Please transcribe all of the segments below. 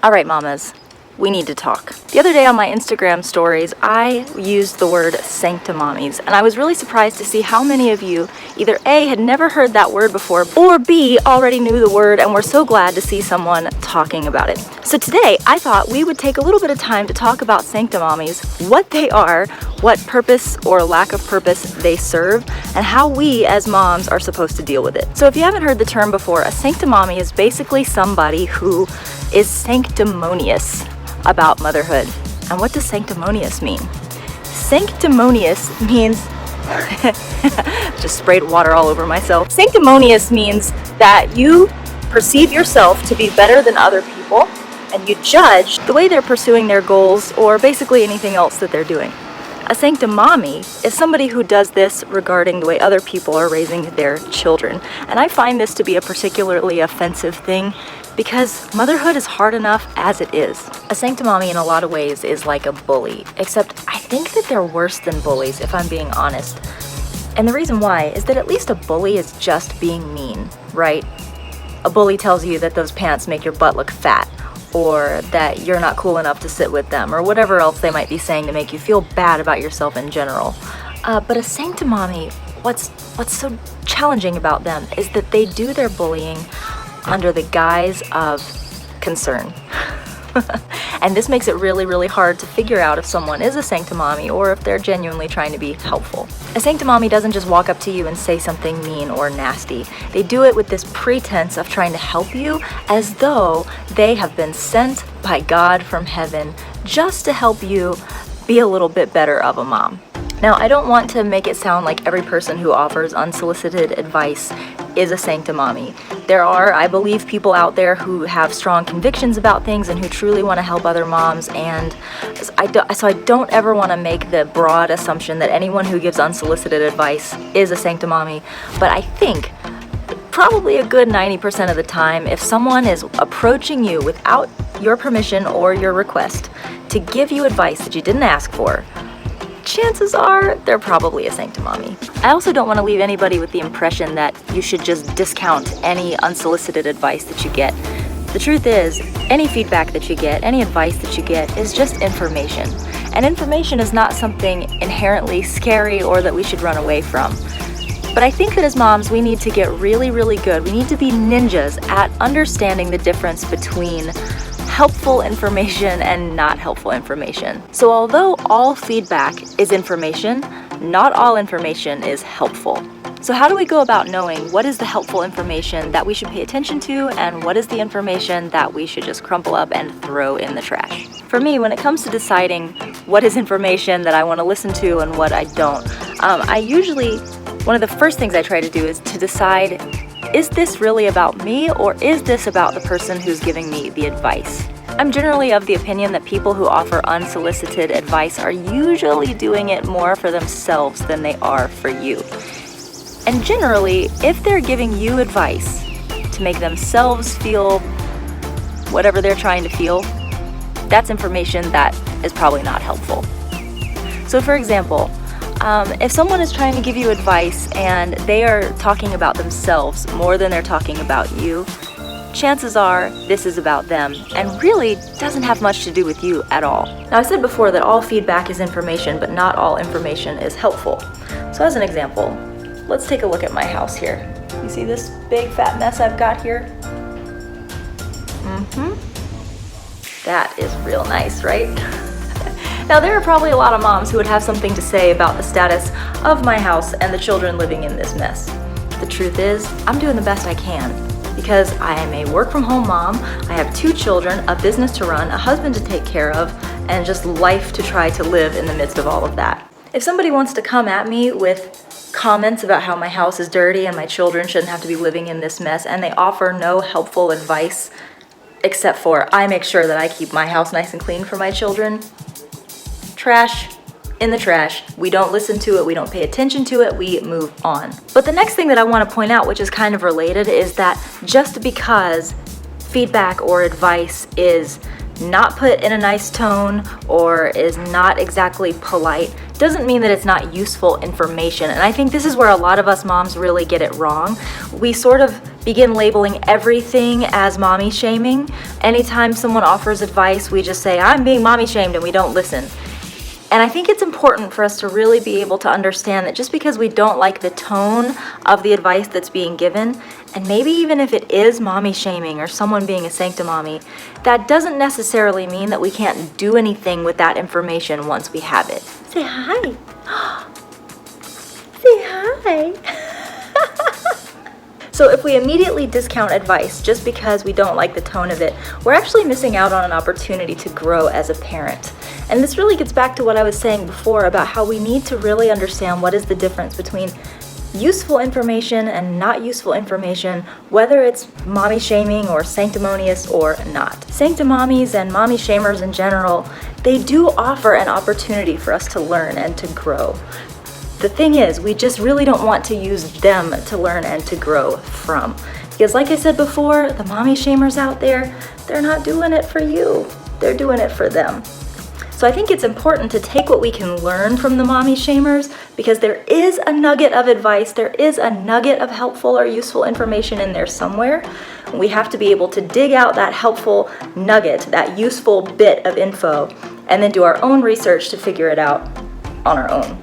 All right, mamas, we need to talk. The other day on my Instagram stories, I used the word Sanctimommies, and I was really surprised to see how many of you either A, had never heard that word before, or B, already knew the word and were so glad to see someone talking about it. So today, I thought we would take a little bit of time to talk about Sanctimommies, what they are, what purpose or lack of purpose they serve, and how we as moms are supposed to deal with it. So if you haven't heard the term before, a Sanctimommy is basically somebody who is sanctimonious about motherhood. And what does sanctimonious mean? Sanctimonious means just sprayed water all over myself. Sanctimonious means that you perceive yourself to be better than other people, and you judge the way they're pursuing their goals or basically anything else that they're doing. A sanctimommy is somebody who does this regarding the way other people are raising their children. And I find this to be a particularly offensive thing because motherhood is hard enough as it is. A sanctimommy in a lot of ways is like a bully, except I think that they're worse than bullies, if I'm being honest. And the reason why is that at least a bully is just being mean, right? A bully tells you that those pants make your butt look fat, or that you're not cool enough to sit with them, or whatever else they might be saying to make you feel bad about yourself in general. But a sanctimommy, what's so challenging about them is that they do their bullying under the guise of concern. And this makes it really, really hard to figure out if someone is a sanctimommy or if they're genuinely trying to be helpful. A sanctimommy doesn't just walk up to you and say something mean or nasty. They do it with this pretense of trying to help you as though they have been sent by God from heaven just to help you be a little bit better of a mom. Now, I don't want to make it sound like every person who offers unsolicited advice is a sanctimommy. There are, I believe, people out there who have strong convictions about things and who truly want to help other moms, and so I don't ever want to make the broad assumption that anyone who gives unsolicited advice is a sanctimommy, but I think probably a good 90% of the time, if someone is approaching you without your permission or your request to give you advice that you didn't ask for, chances are they're probably a sanctimommy. I also don't want to leave anybody with the impression that you should just discount any unsolicited advice that you get. The truth is, any feedback that you get, any advice that you get is just information. And information is not something inherently scary or that we should run away from. But I think that as moms, we need to get really, really good. We need to be ninjas at understanding the difference between helpful information and not helpful information. So although all feedback is information, not all information is helpful. So how do we go about knowing what is the helpful information that we should pay attention to and what is the information that we should just crumple up and throw in the trash? For me, when it comes to deciding what is information that I want to listen to and what I don't, one of the first things I try to do is to decide, is this really about me or is this about the person who's giving me the advice? I'm generally of the opinion that people who offer unsolicited advice are usually doing it more for themselves than they are for you. And generally, if they're giving you advice to make themselves feel whatever they're trying to feel, that's information that is probably not helpful. So for example, if someone is trying to give you advice and they are talking about themselves more than they're talking about you, chances are this is about them and really doesn't have much to do with you at all. Now, I said before that all feedback is information, but not all information is helpful. So as an example, let's take a look at my house here. You see this big fat mess I've got here? That is real nice, right? Now, there are probably a lot of moms who would have something to say about the status of my house and the children living in this mess. The truth is, I'm doing the best I can because I am a work-from-home mom, I have 2 children, a business to run, a husband to take care of, and just life to try to live in the midst of all of that. If somebody wants to come at me with comments about how my house is dirty and my children shouldn't have to be living in this mess, and they offer no helpful advice except for I make sure that I keep my house nice and clean for my children, trash, in the trash. We don't listen to it, we don't pay attention to it, we move on. But the next thing that I want to point out, which is kind of related, is that just because feedback or advice is not put in a nice tone or is not exactly polite doesn't mean that it's not useful information. And I think this is where a lot of us moms really get it wrong. We sort of begin labeling everything as mommy shaming. Anytime someone offers advice, we just say, I'm being mommy shamed, and we don't listen. And I think it's important for us to really be able to understand that just because we don't like the tone of the advice that's being given, and maybe even if it is mommy shaming or someone being a sanctimommy, that doesn't necessarily mean that we can't do anything with that information once we have it. Say hi. Say hi. So if we immediately discount advice just because we don't like the tone of it, we're actually missing out on an opportunity to grow as a parent. And this really gets back to what I was saying before about how we need to really understand what is the difference between useful information and not useful information, whether it's mommy shaming or sanctimonious or not. Sanctimommies and mommy shamers in general, they do offer an opportunity for us to learn and to grow. The thing is, we just really don't want to use them to learn and to grow from. Because like I said before, the mommy shamers out there, they're not doing it for you. They're doing it for them. So I think it's important to take what we can learn from the mommy shamers, because there is a nugget of advice, there is a nugget of helpful or useful information in there somewhere. We have to be able to dig out that helpful nugget, that useful bit of info, and then do our own research to figure it out on our own.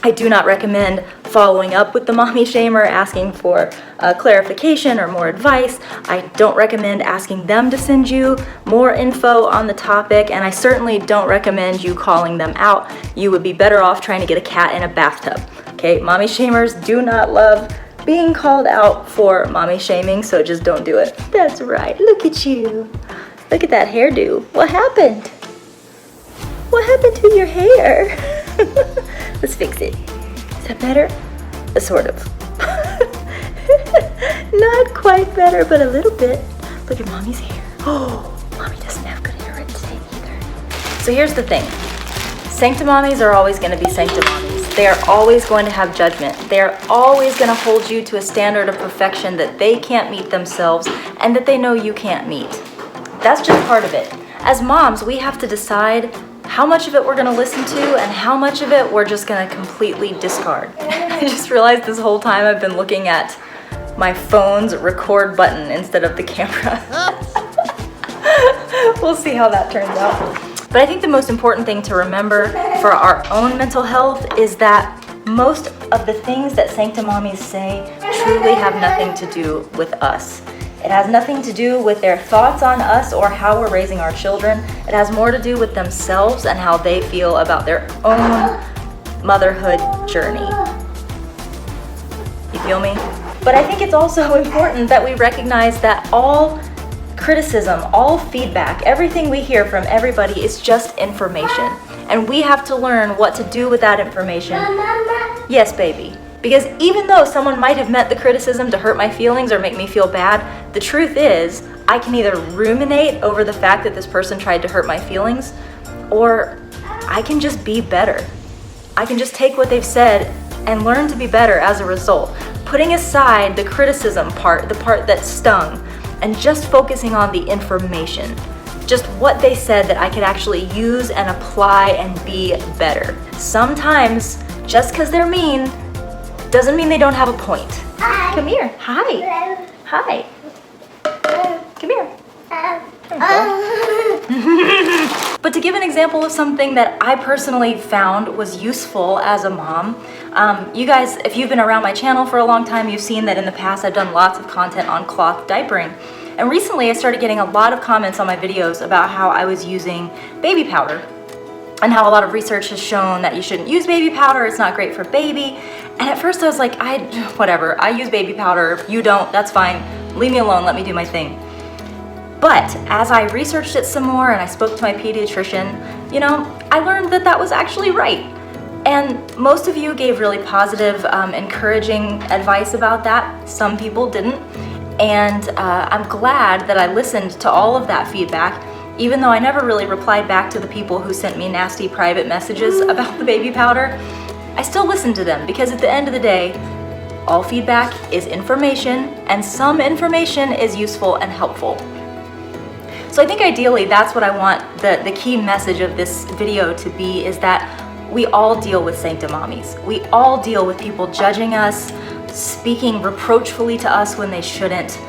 I do not recommend following up with the mommy shamer, asking for clarification or more advice. I don't recommend asking them to send you more info on the topic, and I certainly don't recommend you calling them out. You would be better off trying to get a cat in a bathtub. Okay, mommy shamers do not love being called out for mommy shaming, so just don't do it. That's right, look at you. Look at that hairdo. What happened? What happened to your hair? Let's fix it. Is that better? Sort of. Not quite better, but a little bit. Look at mommy's hair. Oh, mommy doesn't have good hair today either. So here's the thing. Sanctimommies are always going to be sanctimommies. They are always going to have judgment. They are always going to hold you to a standard of perfection that they can't meet themselves and that they know you can't meet. That's just part of it. As moms, we have to decide how much of it we're going to listen to and how much of it we're just going to completely discard. I just realized this whole time I've been looking at my phone's record button instead of the camera. We'll see how that turns out. But I think the most important thing to remember for our own mental health is that most of the things that Sanctimommies say truly have nothing to do with us. It has nothing to do with their thoughts on us or how we're raising our children. It has more to do with themselves and how they feel about their own motherhood journey. You feel me? But I think it's also important that we recognize that all criticism, all feedback, everything we hear from everybody is just information. And we have to learn what to do with that information. Yes, baby. Because even though someone might have meant the criticism to hurt my feelings or make me feel bad, the truth is, I can either ruminate over the fact that this person tried to hurt my feelings, or I can just be better. I can just take what they've said and learn to be better as a result. Putting aside the criticism part, the part that stung, and just focusing on the information. Just what they said that I could actually use and apply and be better. Sometimes, just because they're mean, doesn't mean they don't have a point. Hi. Come here. Hi. Hi. Come here. But to give an example of something that I personally found was useful as a mom, you guys, if you've been around my channel for a long time, you've seen that in the past I've done lots of content on cloth diapering. And recently I started getting a lot of comments on my videos about how I was using baby powder and how a lot of research has shown that you shouldn't use baby powder, it's not great for baby. And at first I was like, whatever, I use baby powder, you don't, that's fine, leave me alone, let me do my thing. But as I researched it some more and I spoke to my pediatrician, I learned that that was actually right. And most of you gave really positive, encouraging advice about that. Some people didn't. And I'm glad that I listened to all of that feedback, even though I never really replied back to the people who sent me nasty private messages about the baby powder. I still listened to them because at the end of the day, all feedback is information and some information is useful and helpful. So I think ideally that's what I want the key message of this video to be, is that we all deal with sanctimommies. We all deal with people judging us, speaking reproachfully to us when they shouldn't,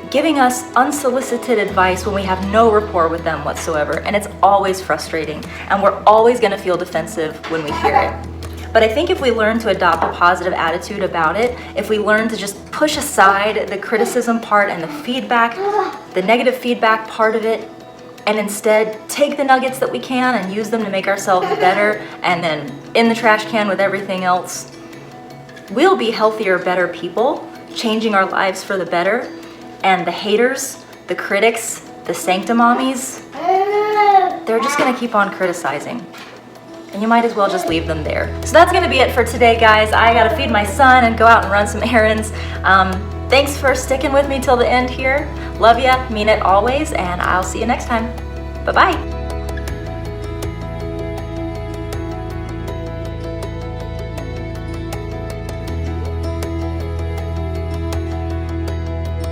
giving us unsolicited advice when we have no rapport with them whatsoever, and it's always frustrating, and we're always going to feel defensive when we hear it. But I think if we learn to adopt a positive attitude about it, if we learn to just push aside the criticism part and the feedback, the negative feedback part of it, and instead take the nuggets that we can and use them to make ourselves better, and then in the trash can with everything else, we'll be healthier, better people, changing our lives for the better. And the haters, the critics, the sanctimommies, they're just gonna keep on criticizing. And you might as well just leave them there. So that's gonna be it for today, guys. I gotta feed my son and go out and run some errands. Thanks for sticking with me till the end here. Love ya, mean it always, and I'll see you next time. Bye-bye.